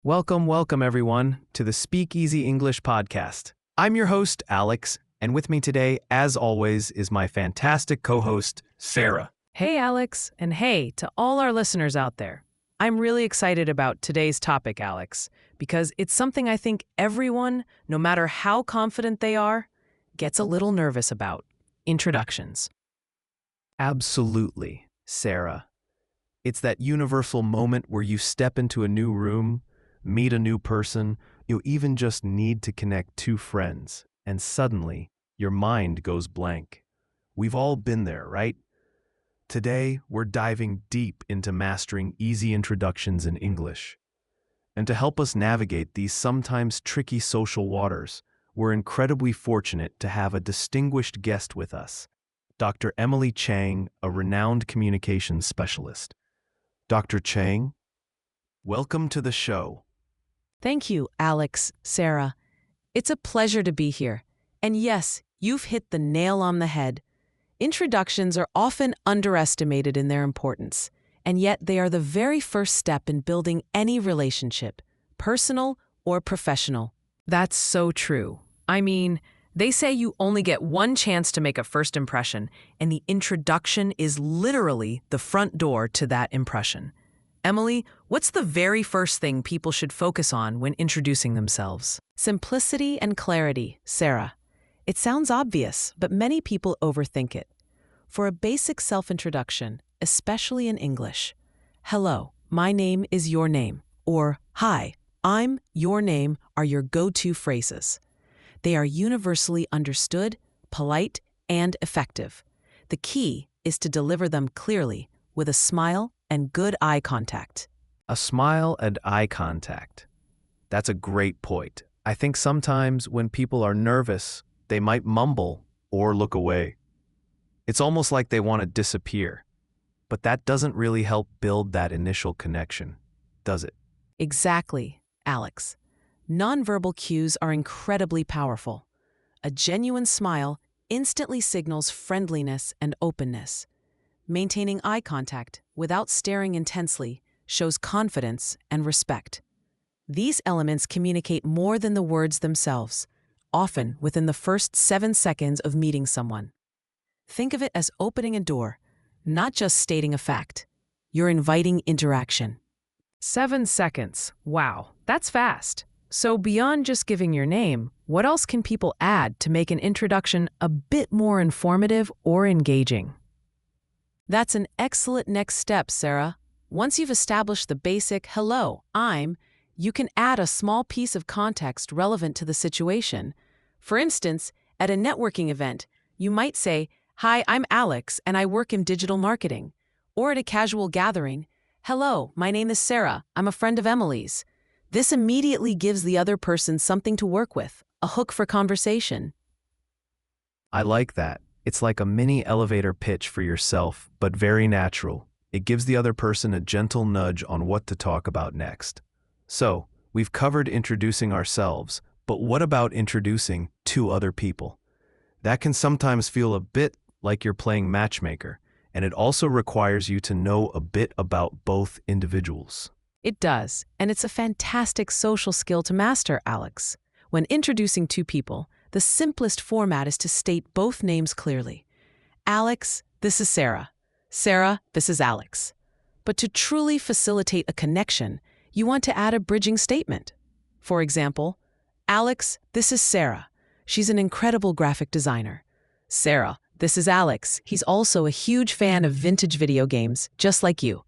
Welcome everyone to the Speak Easy English podcast. I'm your host, Alex, and with me today, as always, is my fantastic co-host, Sarah. Hey, Alex, and hey to all our listeners out there. I'm really excited about today's topic, Alex, because it's something I think everyone, no matter how confident they are, gets a little nervous about: introductions. Absolutely, Sarah. It's that universal moment where you step into a new room, meet a new person, you even just need to connect two friends, and suddenly your mind goes blank. We've all been there, right? Today, we're diving deep into mastering easy introductions in English. And to help us navigate these sometimes tricky social waters, we're incredibly fortunate to have a distinguished guest with us, Dr. Emily Chang, a renowned communications specialist. Dr. Chang, welcome to the show. Thank you, Alex, Sarah. It's a pleasure to be here. And yes, you've hit the nail on the head. Introductions are often underestimated in their importance, and yet they are the very first step in building any relationship, personal or professional. That's so true. I mean, they say you only get one chance to make a first impression, and the introduction is literally the front door to that impression. Emily, what's the very first thing people should focus on when introducing themselves? Simplicity and clarity, Sarah. It sounds obvious, but many people overthink it. For a basic self-introduction, especially in English, hello, my name is your name, or hi, I'm your name are your go-to phrases. They are universally understood, polite, and effective. The key is to deliver them clearly with a smile and good eye contact. A smile and eye contact. That's a great point. I think sometimes when people are nervous, they might mumble or look away. It's almost like they want to disappear. But that doesn't really help build that initial connection, does it? Exactly, Alex. Nonverbal cues are incredibly powerful. A genuine smile instantly signals friendliness and openness. Maintaining eye contact without staring intensely shows confidence and respect. These elements communicate more than the words themselves, often within the first 7 seconds of meeting someone. Think of it as opening a door, not just stating a fact. You're inviting interaction. 7 seconds. Wow, that's fast. So beyond just giving your name, what else can people add to make an introduction a bit more informative or engaging? That's an excellent next step, Sarah. Once you've established the basic hello, you can add a small piece of context relevant to the situation. For instance, at a networking event, you might say, "Hi, I'm Alex and I work in digital marketing." Or at a casual gathering, "Hello, my name is Sarah. I'm a friend of Emily's." This immediately gives the other person something to work with, a hook for conversation. I like that. It's like a mini elevator pitch for yourself, but very natural. It gives the other person a gentle nudge on what to talk about next. So, we've covered introducing ourselves, but what about introducing two other people? That can sometimes feel a bit like you're playing matchmaker, and it also requires you to know a bit about both individuals. It does, and it's a fantastic social skill to master, Alex. When introducing two people, the simplest format is to state both names clearly. Alex, this is Sarah. Sarah, this is Alex. But to truly facilitate a connection, you want to add a bridging statement. For example, Alex, this is Sarah. She's an incredible graphic designer. Sarah, this is Alex. He's also a huge fan of vintage video games, just like you.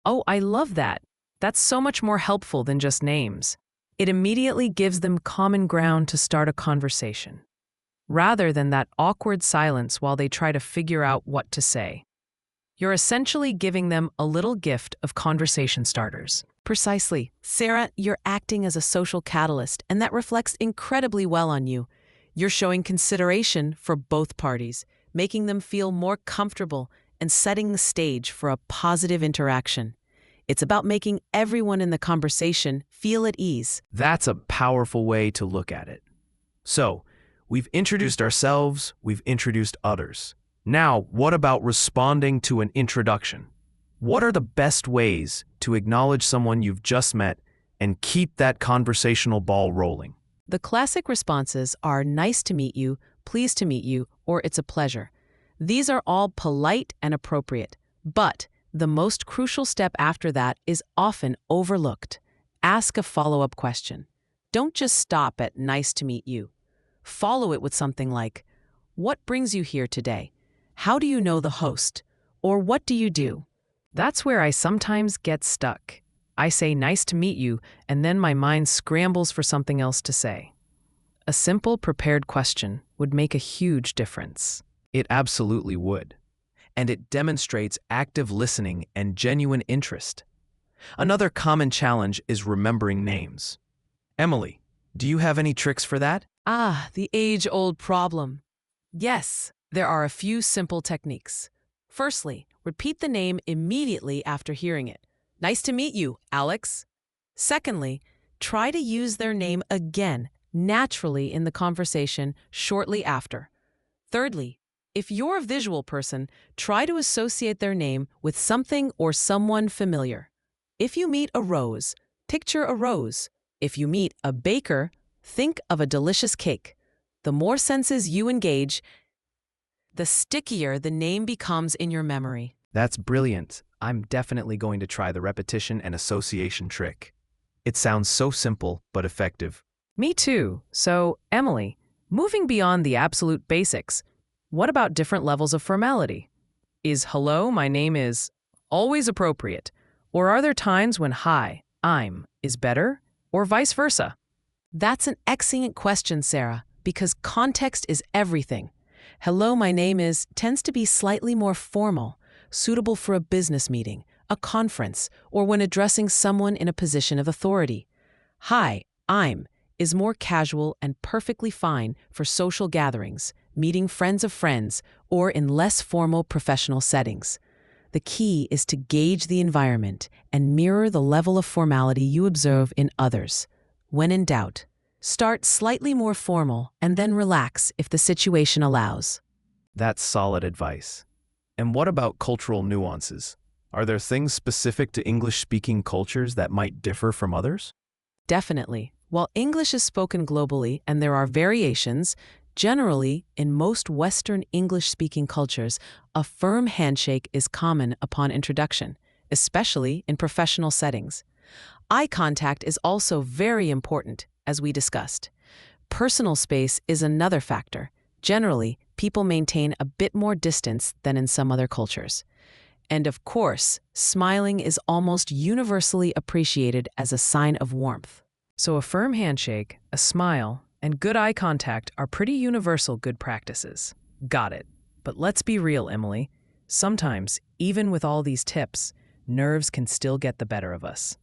Oh, I love that. That's so much more helpful than just names. It immediately gives them common ground to start a conversation, rather than that awkward silence while they try to figure out what to say. You're essentially giving them a little gift of conversation starters. Precisely. Sarah, you're acting as a social catalyst, and that reflects incredibly well on you. You're showing consideration for both parties, making them feel more comfortable and setting the stage for a positive interaction. It's about making everyone in the conversation feel at ease. That's a powerful way to look at it. So, we've introduced ourselves, we've introduced others. Now, what about responding to an introduction? What are the best ways to acknowledge someone you've just met and keep that conversational ball rolling. The classic responses are nice to meet you, pleased to meet you, or it's a pleasure. These are all polite and appropriate, but the most crucial step after that is often overlooked. Ask a follow-up question. Don't just stop at nice to meet you. Follow it with something like, what brings you here today? How do you know the host? Or what do you do? That's where I sometimes get stuck. I say nice to meet you, and then my mind scrambles for something else to say. A simple, prepared question would make a huge difference. It absolutely would. And it demonstrates active listening and genuine interest. Another common challenge is remembering names. Emily, do you have any tricks for that? Ah, the age-old problem. Yes, there are a few simple techniques. Firstly, repeat the name immediately after hearing it. Nice to meet you, Alex. Secondly, try to use their name again, naturally in the conversation shortly after. Thirdly, if you're a visual person, try to associate their name with something or someone familiar. If you meet a rose, picture a rose. If you meet a baker, think of a delicious cake. The more senses you engage, the stickier the name becomes in your memory. That's brilliant. I'm definitely going to try the repetition and association trick. It sounds so simple but effective. Me too. So, Emily, moving beyond the absolute basics, what about different levels of formality? Is hello, my name is always appropriate? Or are there times when hi, I'm is better? Or vice versa? That's an excellent question, Sarah, because context is everything. Hello, my name is tends to be slightly more formal, suitable for a business meeting, a conference, or when addressing someone in a position of authority. Hi, I'm is more casual and perfectly fine for social gatherings, meeting friends of friends, or in less formal professional settings. The key is to gauge the environment and mirror the level of formality you observe in others. When in doubt, start slightly more formal and then relax if the situation allows. That's solid advice. And what about cultural nuances? Are there things specific to English-speaking cultures that might differ from others? Definitely. While English is spoken globally and there are variations, generally, in most Western English-speaking cultures, a firm handshake is common upon introduction, especially in professional settings. Eye contact is also very important, as we discussed. Personal space is another factor. Generally, people maintain a bit more distance than in some other cultures. And of course, smiling is almost universally appreciated as a sign of warmth. So a firm handshake, a smile, and good eye contact are pretty universal good practices. Got it. But let's be real, Emily. Sometimes, even with all these tips, nerves can still get the better of us.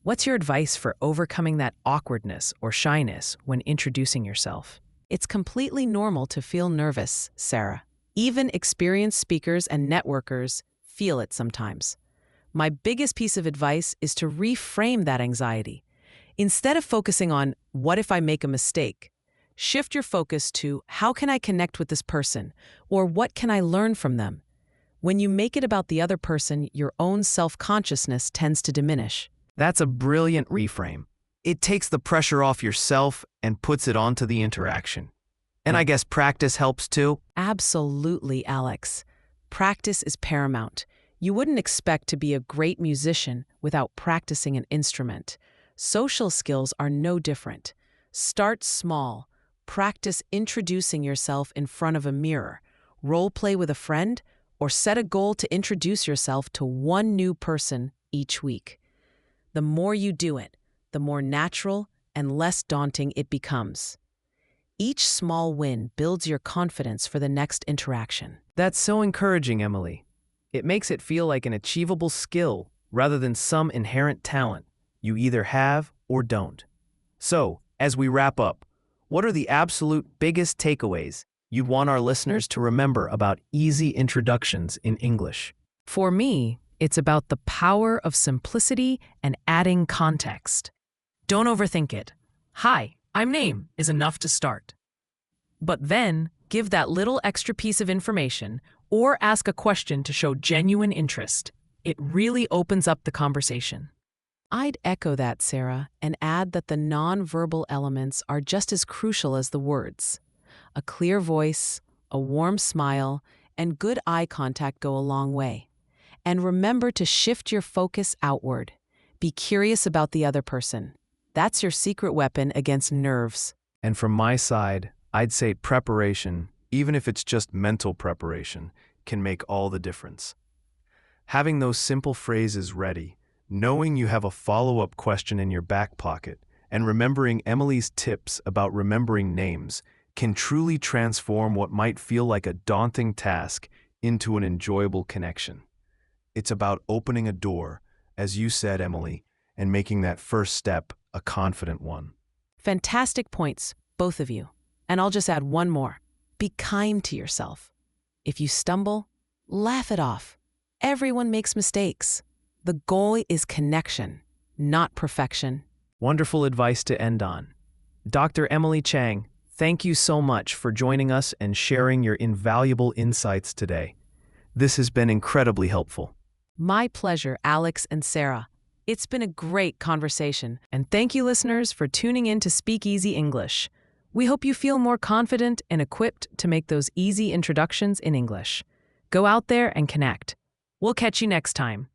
What's your advice for overcoming that awkwardness or shyness when introducing yourself? It's completely normal to feel nervous, Sarah. Even experienced speakers and networkers feel it sometimes. My biggest piece of advice is to reframe that anxiety. Instead of focusing on, what if I make a mistake? Shift your focus to, how can I connect with this person? Or what can I learn from them? When you make it about the other person, your own self-consciousness tends to diminish. That's a brilliant reframe. It takes the pressure off yourself and puts it onto the interaction. And I guess practice helps too? Absolutely, Alex. Practice is paramount. You wouldn't expect to be a great musician without practicing an instrument. Social skills are no different. Start small. Practice introducing yourself in front of a mirror. Role play with a friend, or set a goal to introduce yourself to one new person each week. The more you do it, the more natural and less daunting it becomes. Each small win builds your confidence for the next interaction. That's so encouraging, Emily. It makes it feel like an achievable skill rather than some inherent talent you either have or don't. So, as we wrap up, what are the absolute biggest takeaways you'd want our listeners to remember about easy introductions in English? For me, it's about the power of simplicity and adding context. Don't overthink it. Hi, I'm name is enough to start. But then, give that little extra piece of information or ask a question to show genuine interest. It really opens up the conversation. I'd echo that, Sarah, and add that the nonverbal elements are just as crucial as the words. A clear voice, a warm smile, and good eye contact go a long way. And remember to shift your focus outward. Be curious about the other person. That's your secret weapon against nerves. And from my side, I'd say preparation, even if it's just mental preparation, can make all the difference. Having those simple phrases ready, knowing you have a follow-up question in your back pocket, and remembering Emily's tips about remembering names can truly transform what might feel like a daunting task into an enjoyable connection. It's about opening a door, as you said, Emily, and making that first step a confident one. Fantastic points, both of you. And I'll just add one more. Be kind to yourself. If you stumble, laugh it off. Everyone makes mistakes. The goal is connection, not perfection. Wonderful advice to end on. Dr. Emily Chang, thank you so much for joining us and sharing your invaluable insights today. This has been incredibly helpful. My pleasure, Alex and Sarah. It's been a great conversation, and thank you, listeners, for tuning in to Speak Easy English. We hope you feel more confident and equipped to make those easy introductions in English. Go out there and connect. We'll catch you next time.